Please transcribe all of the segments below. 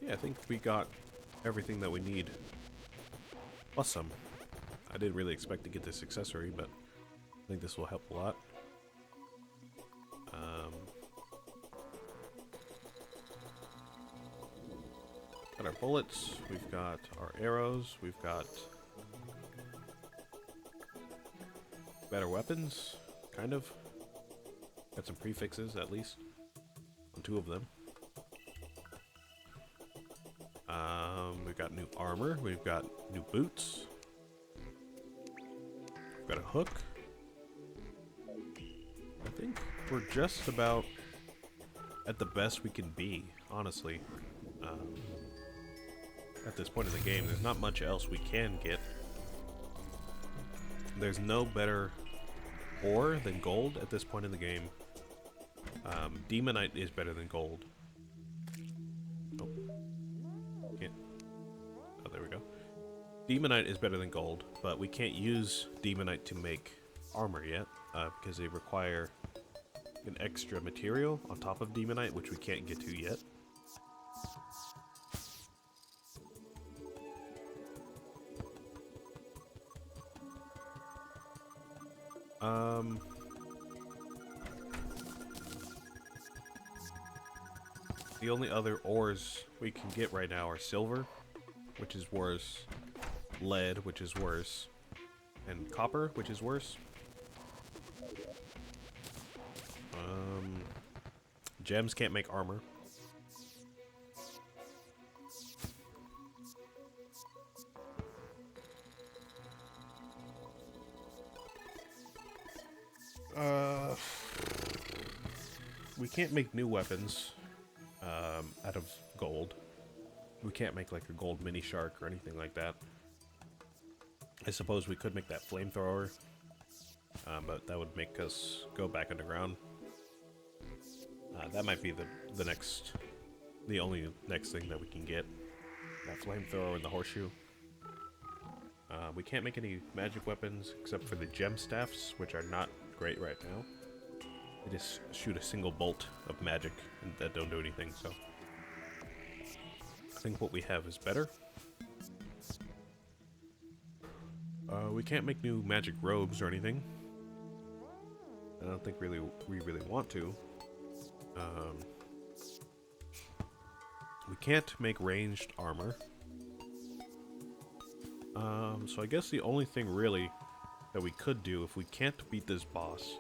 Yeah, I think we got everything that we need. Plus some. I didn't really expect to get this accessory, but I think this will help a lot. Got our bullets, we've got our arrows, we've got better weapons, kind of. Got some prefixes, at least, on 2 of them. We've got new armor, we've got new boots. We've got a hook. I think we're just about at the best we can be, honestly. At this point in the game, there's not much else we can get. There's no better ore than gold at this point in the game. Demonite is better than gold. Oh. Can't. Oh, there we go. Demonite is better than gold, but we can't use Demonite to make armor yet, because they require an extra material on top of Demonite, which we can't get to yet. The only other ores we can get right now are silver, which is worse, lead, which is worse, and copper, which is worse. Gems can't make armor. We can't make new weapons out of gold. We can't make like a gold mini shark or anything like that. I suppose we could make that flamethrower, but that would make us go back underground. That might be the only next thing that we can get. That flamethrower and the horseshoe. We can't make any magic weapons except for the gem staffs, which are not great right now. They just shoot a single bolt of magic and that don't do anything, so I think what we have is better. We can't make new magic robes or anything. I don't think we really want to. We can't make ranged armor. So I guess the only thing really that we could do if we can't beat this boss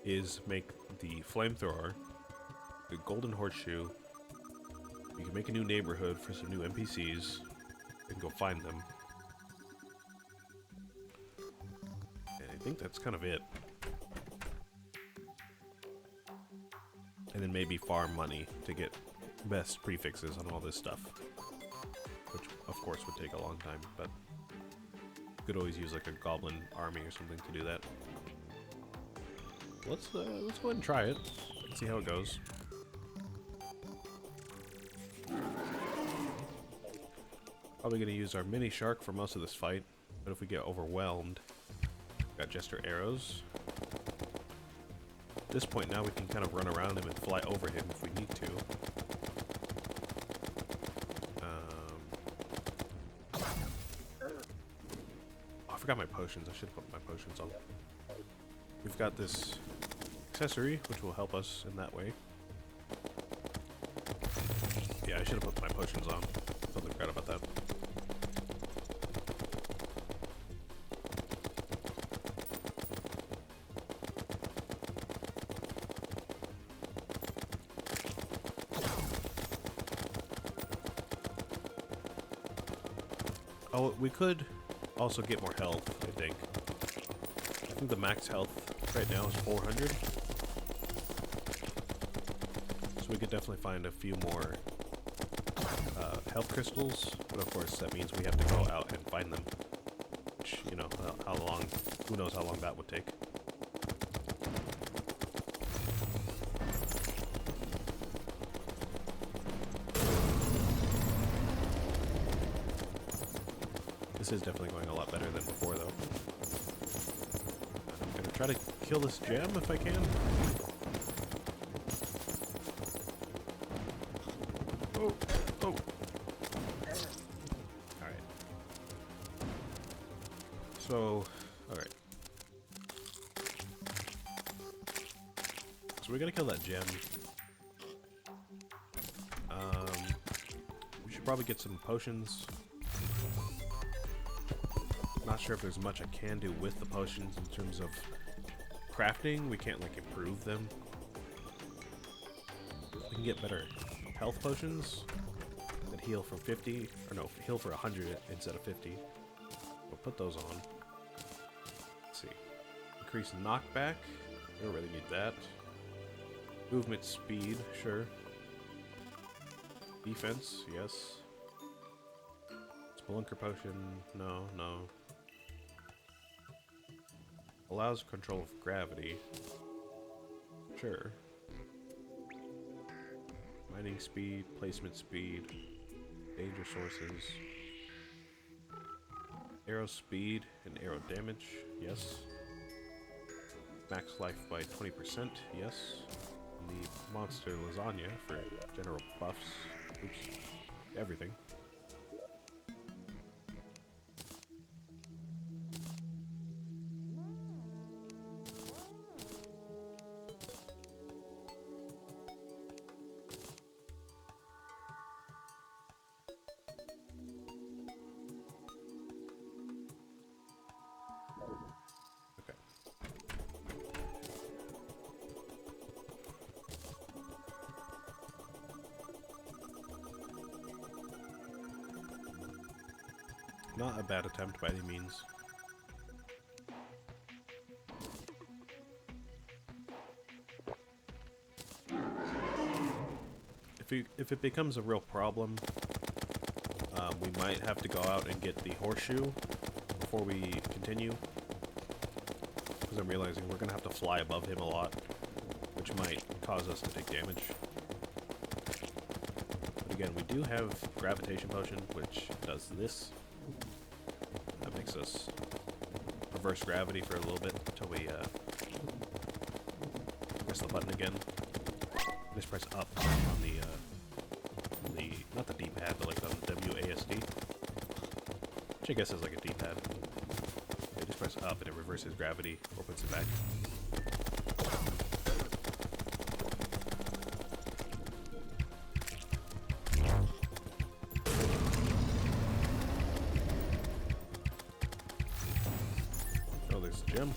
is make the flamethrower, the golden horseshoe. We can make a new neighborhood for some new NPCs and go find them. And I think that's kind of it. And then maybe farm money to get best prefixes on all this stuff. Which, of course, would take a long time, but could always use like a goblin army or something to do that. Let's go ahead and try it. See how it goes. Probably gonna use our mini shark for most of this fight, but if we get overwhelmed, got Jester arrows. At this point now we can kind of run around him and fly over him if we need to. I forgot my potions. I should have put my potions on. We've got this accessory, which will help us in that way. Yeah, I should have put my potions on. Totally forgot about that. Oh, we could also get more health, I think. I think the max health right now is 400. So we could definitely find a few more health crystals, but of course that means we have to go out and find them. Which, you know, how long, who knows how long that would take. This is definitely going a lot better than before, though. I'm gonna try to kill this gem if I can. Oh. Oh! Alright. So, alright. So we gotta kill that gem. We should probably get some potions. Not sure if there's much I can do with the potions in terms of crafting. We can't, like, improve them. We can get better health potions that heal for 50, or no, heal for 100 instead of 50. We'll put those on. Let's see. Increase knockback. We don't really need that. Movement speed, sure. Defense, yes. Spelunker potion, no, no. Allows control of gravity. Sure. Mining speed, placement speed, danger sources. Arrow speed and arrow damage, yes. Max life by 20%, yes. And the monster lasagna for general buffs. Oops. Everything. Not a bad attempt by any means. If it becomes a real problem, we might have to go out and get the horseshoe before we continue. Because I'm realizing we're going to have to fly above him a lot, which might cause us to take damage. But again, we do have gravitation potion, which does this. That makes us reverse gravity for a little bit until we press the button again. Just press up on the not the D-pad, but like on the WASD, which I guess is like a D-pad. Yeah, just press up and it reverses gravity or puts it back. Oh, there's a gem.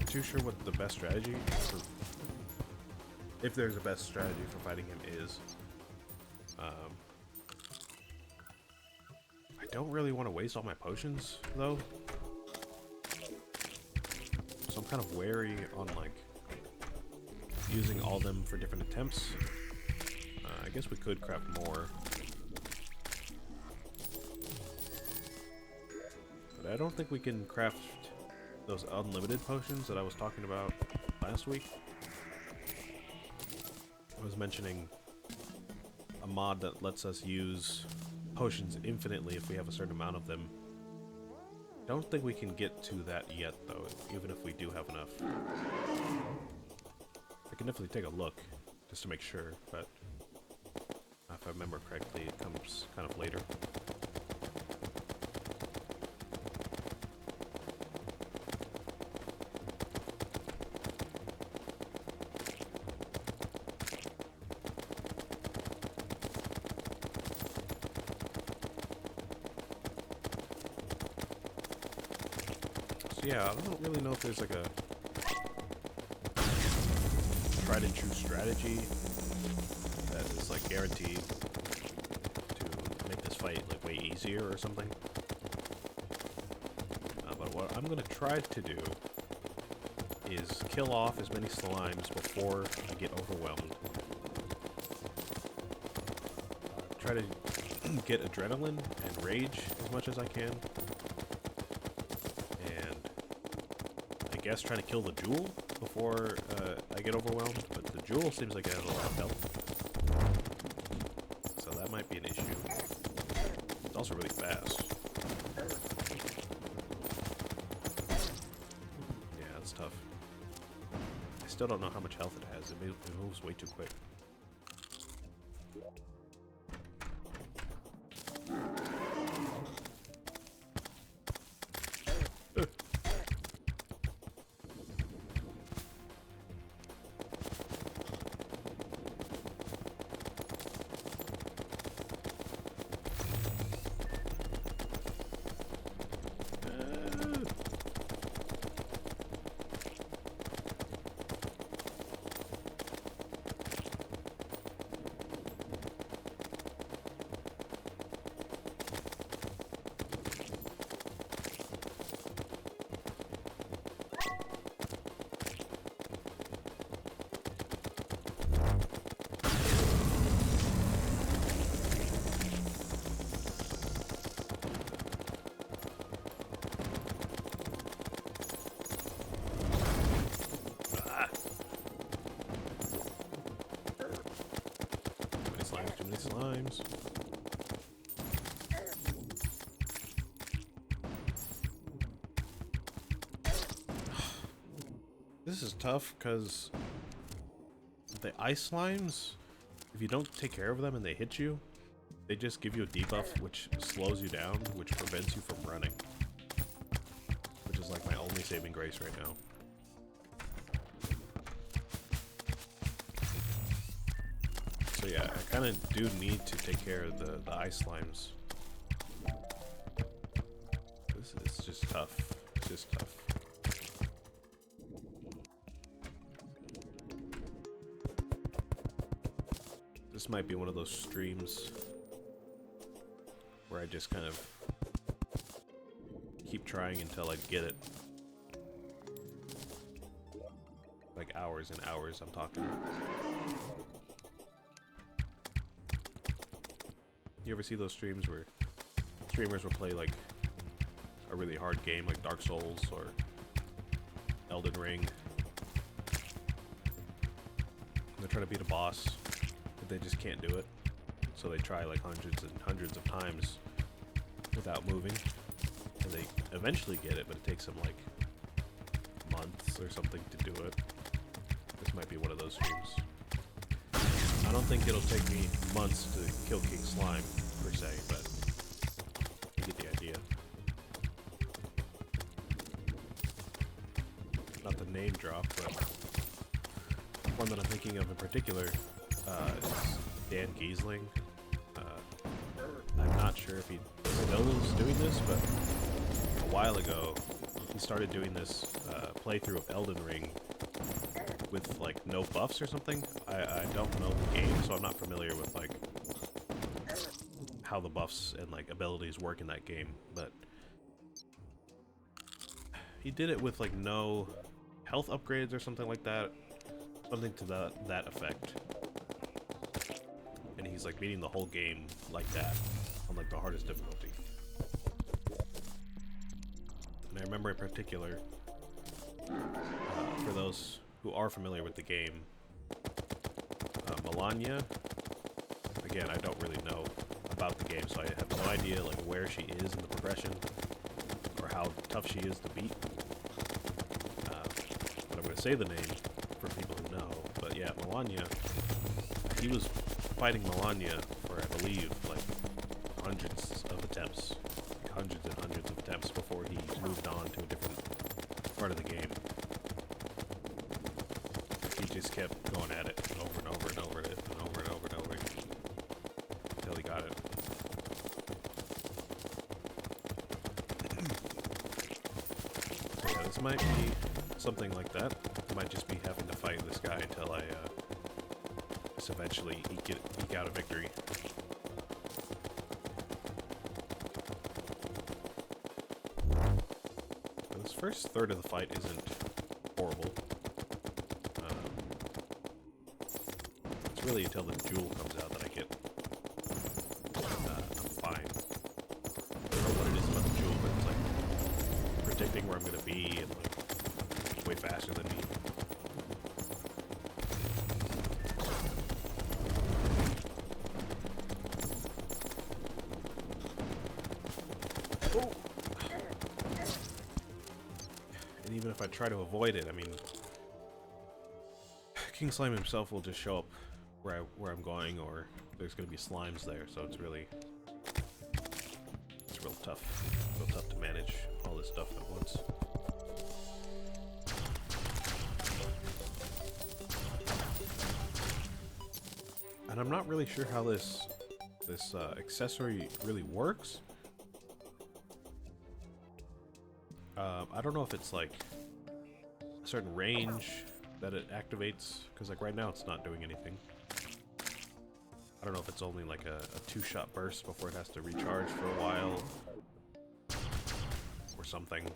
Too sure what the best strategy for, if there's a best strategy for fighting him is. I don't really want to waste all my potions though, so I'm kind of wary on like using all of them for different attempts. I guess we could craft more, but I don't think we can craft those unlimited potions that I was talking about last week. I was mentioning a mod that lets us use potions infinitely if we have a certain amount of them. Don't think we can get to that yet though, even if we do have enough. I can definitely take a look just to make sure, but if I remember correctly, it comes kind of later. Yeah, I don't really know if there's like a tried and true strategy that is like guaranteed to make this fight like way easier or something. But what I'm gonna try to do is kill off as many slimes before I get overwhelmed. Try to get adrenaline and rage as much as I can. I guess trying to kill the jewel before I get overwhelmed, but the jewel seems like it has a lot of health. So that might be an issue. It's also really fast. Yeah, that's tough. I still don't know how much health it has. It moves way too quick. Too many slimes. This is tough because the ice slimes, if you don't take care of them and they hit you, they just give you a debuff which slows you down, which prevents you from running. Which is like my only saving grace right now. So yeah, I kind of do need to take care of the ice slimes. This is just tough. It's just tough. This might be one of those streams where I just kind of keep trying until I get it. Like hours and hours, I'm talking. You ever see those streams where streamers will play like a really hard game like Dark Souls or Elden Ring? And they're trying to beat a boss, but they just can't do it. So they try like hundreds and hundreds of times without moving. And they eventually get it, but it takes them like months or something to do it. This might be one of those streams. I don't think it'll take me months to kill King Slime, per se, but you get the idea. Not the name drop, but one that I'm thinking of in particular is Dan Giesling. I'm not sure if he knows doing this, but a while ago he started doing this playthrough of Elden Ring with like no buffs or something. I don't know the game, so I'm not familiar with like how the buffs and like abilities work in that game, but he did it with like no health upgrades or something like that, something to that effect. And he's like beating the whole game like that on like the hardest difficulty. And I remember in particular, for those who are familiar with the game, Melania, again, I don't really know about the game, so I have no idea like where she is in the progression or how tough she is to beat. But I'm going to say the name for people who know. But yeah, Melania, he was fighting Melania for, I believe, like hundreds of attempts, like hundreds and hundreds of attempts before he moved on to a different part of the game. He just kept going at it over and over and over and over and over and over until he got it. So yeah, this might be something like that. I might just be having to fight this guy until I just eventually eke out a victory. But this first third of the fight isn't horrible. It's really until the jewel comes out that I get I'm fine. I don't know what it is about the jewel, but it's like predicting where I'm gonna be and like way faster than me. And even if I try to avoid it, I mean, King Slime himself will just show up where I'm going, or there's going to be slimes there, so it's real tough to manage all this stuff at once. And I'm not really sure how this accessory really works. I don't know if it's like a certain range that it activates, because like right now it's not doing anything. I don't know if it's only like a 2-shot burst before it has to recharge for a while or something.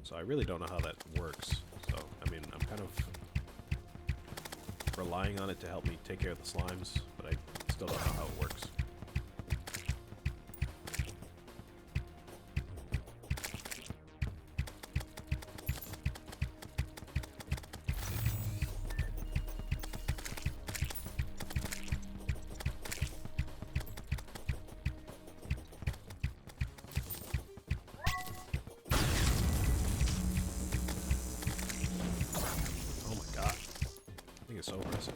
So I really don't know how that works. So, I mean, I'm kind of relying on it to help me take care of the slimes, but I still don't know how it works. It's so impressive.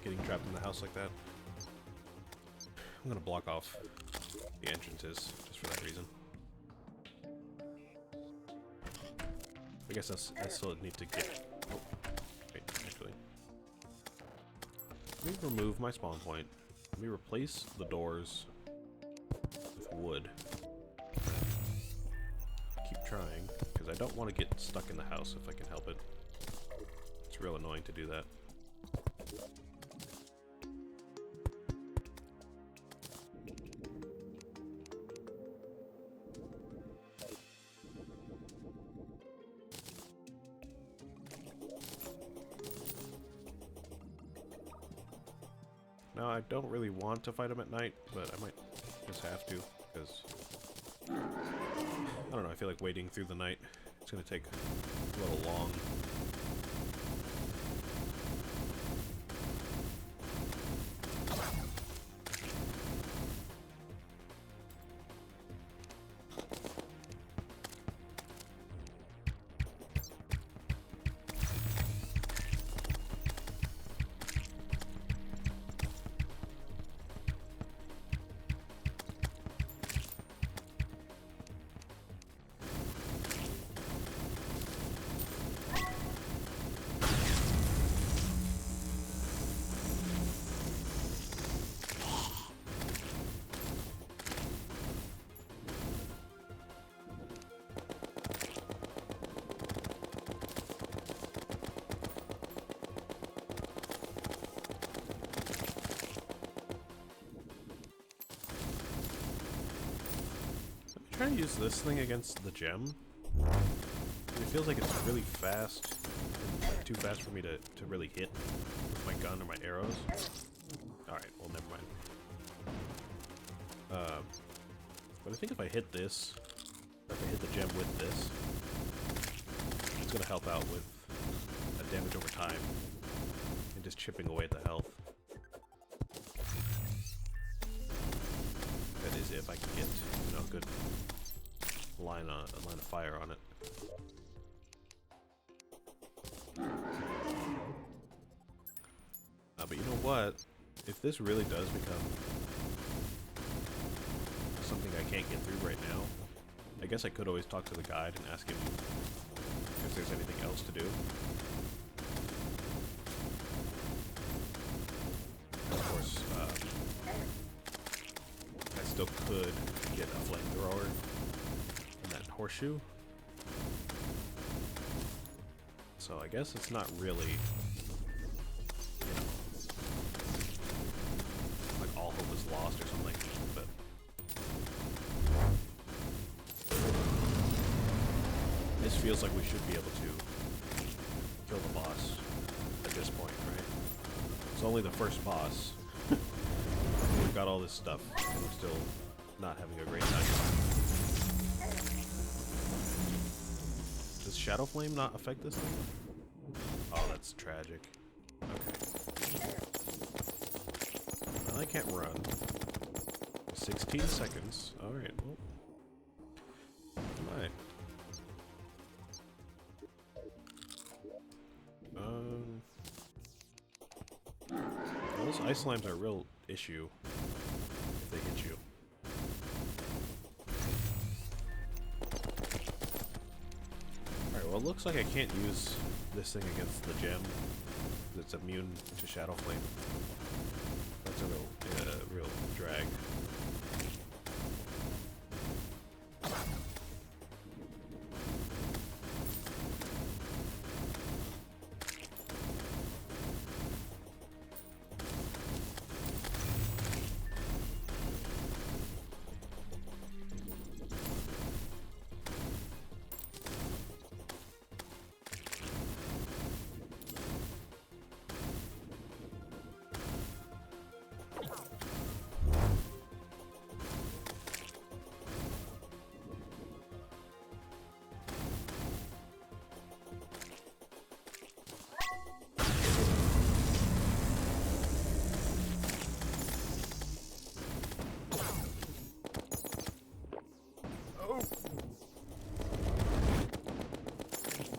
Getting trapped in the house like that. I'm gonna block off the entrances just for that reason. I guess I still need to get. Oh, wait, actually, let me remove my spawn point. Let me replace the doors with wood. Keep trying, because I don't want to get stuck in the house if I can help it. It's real annoying to do that. Now, I don't really want to fight him at night, but I might just have to, because I don't know, I feel like waiting through the night, it's going to take a little long. Try to use this thing against the gem. It feels like it's really fast, and too fast for me to really hit with my gun or my arrows. Alright, well, never mind. But I think if I hit this, or if I hit the gem with this, it's going to help out with damage over time and just chipping away at the health. That is, if I can get, you know, a good line of fire on it. But you know what? If this really does become something I can't get through right now, I guess I could always talk to the guide and ask him if there's anything else to do. Of course, I still could get a flamethrower and that horseshoe. So I guess it's not really, you know, like all hope is lost or something, but this feels like we should be able to kill the boss at this point, right? It's only the first boss. We've got all this stuff, and we're still not having a great time. Does Shadow Flame not affect this thing? Oh, that's tragic. Okay. Well, I can't run. 16 seconds. Alright, well. Alright. Those ice slimes are a real issue if they hit you. Alright, well it looks like I can't use this thing against the gem. It's immune to Shadow Flame. That's a real drag.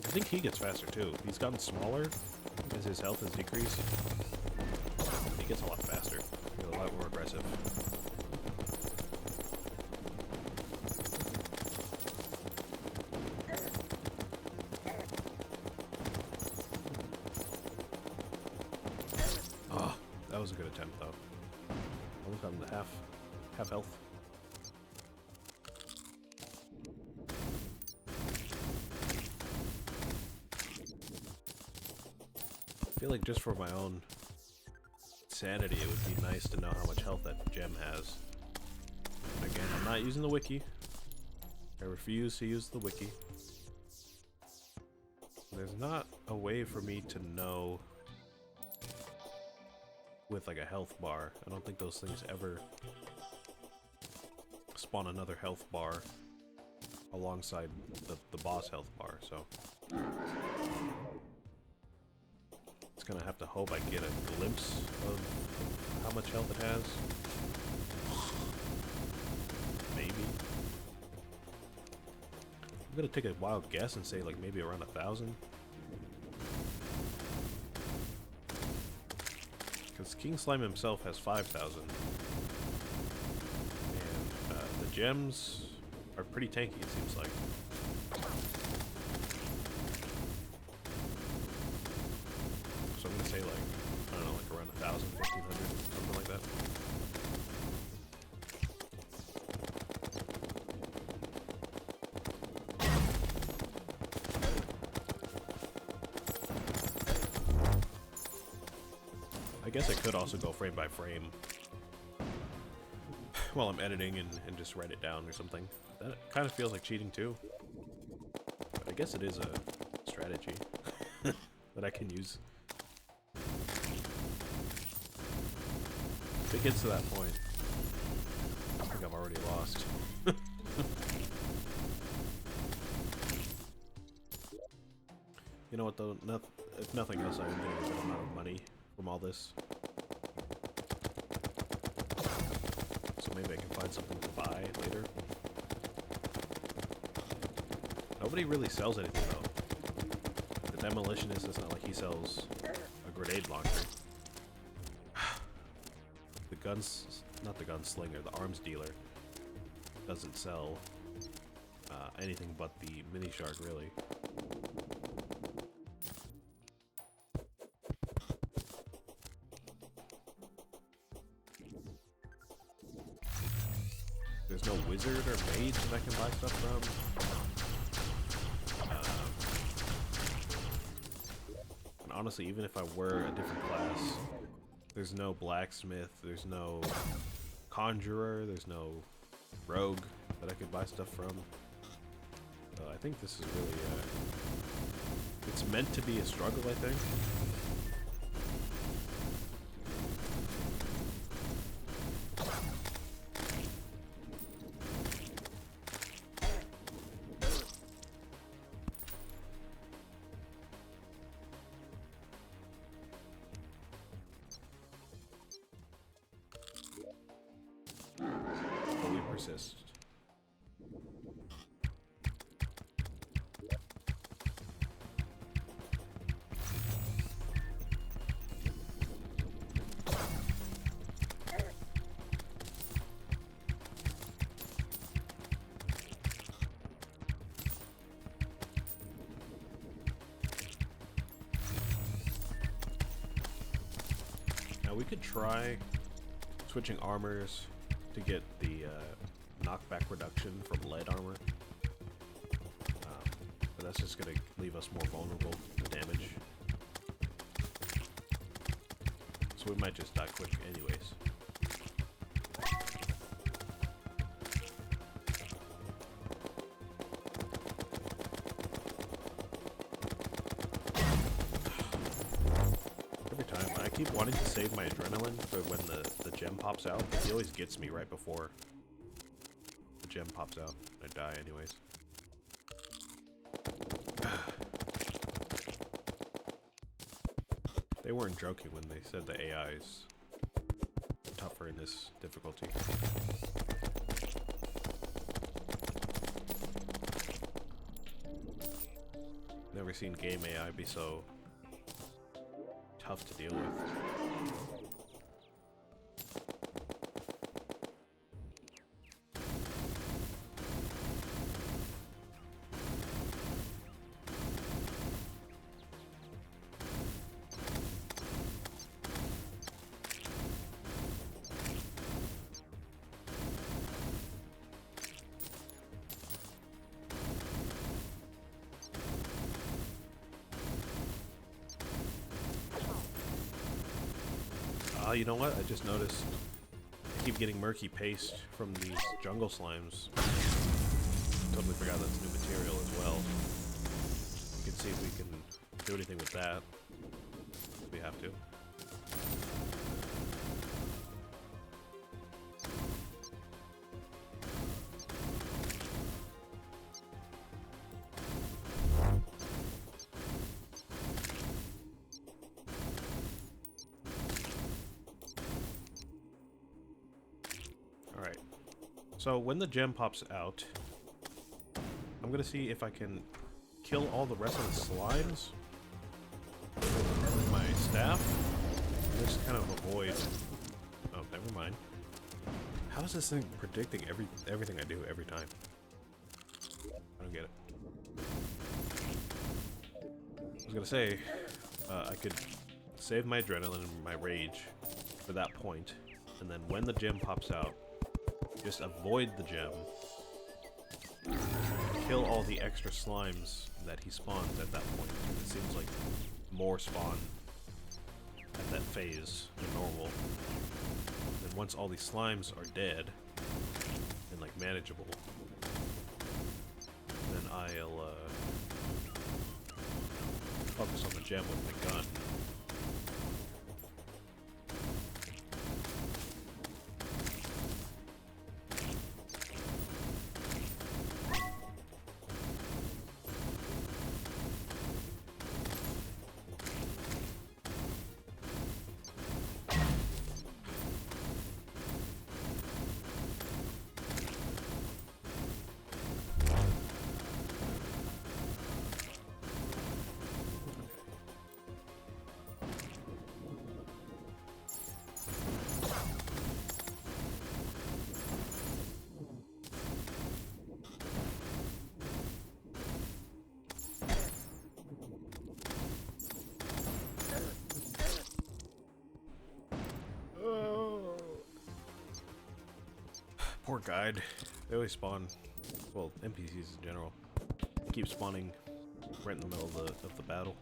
I think he gets faster too. He's gotten smaller as his health has decreased. He gets a lot faster. He's a lot more aggressive. Oh, that was a good attempt though. Almost gotten to half health. I feel like just for my own sanity, it would be nice to know how much health that gem has. Again, I'm not using the wiki. I refuse to use the wiki. There's not a way for me to know with like a health bar. I don't think those things ever spawn another health bar alongside the boss health bar, so gonna have to hope I get a glimpse of how much health it has. Maybe. I'm gonna take a wild guess and say like maybe around 1,000. Because King Slime himself has 5,000. And the gems are pretty tanky, it seems like. So I'm gonna say like, I don't know, like around 1,000, 1,500, something like that. I guess I could also go frame by frame while I'm editing and just write it down or something. That kind of feels like cheating too. But I guess it is a strategy that I can use. If it gets to that point, I think I've already lost. You know what though, if nothing else, I'm getting a good amount of money from all this. So maybe I can find something to buy later. Nobody really sells anything though. The demolitionist, it's not like he sells a grenade launcher. Not the gunslinger, the arms dealer doesn't sell anything but the mini shark, really. There's no wizard or mage that I can buy stuff from. And honestly, even if I were a different class, there's no blacksmith, there's no conjurer, there's no rogue that I could buy stuff from. I think this is really, it's meant to be a struggle, I think. But we persist. Now we could try switching armors to get the knockback reduction from lead armor, but that's just going to leave us more vulnerable to damage. So we might just die quick anyways. I keep wanting to save my adrenaline for when the gem pops out, but he always gets me right before the gem pops out. I die anyways. They weren't joking when they said the AI is tougher in this difficulty. Never seen game AI be so tough to deal with. You know what? I just noticed I keep getting murky paste from these jungle slimes. Totally forgot that's new material as well. We can see if we can do anything with that. We have to. So when the gem pops out, I'm gonna see if I can kill all the rest of the slimes with my staff. And just kind of avoid. Oh, never mind. How is this thing predicting everything I do every time? I don't get it. I was gonna say I could save my adrenaline and my rage for that point, and then when the gem pops out, just avoid the gem, kill all the extra slimes that he spawns at that point. It seems like more spawn at that phase than normal. Then once all these slimes are dead and like manageable, then I'll focus on the gem with my gun. Poor guide. They always spawn, well, NPCs in general, keep spawning right in the middle of the battle.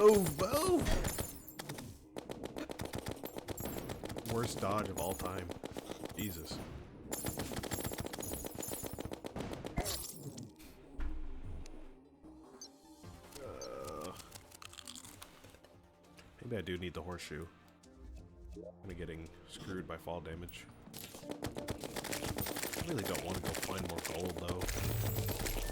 Move, move! Worst dodge of all time. Jesus. Maybe I do need the horseshoe. I'm getting screwed by fall damage. I really don't want to go find more gold, though.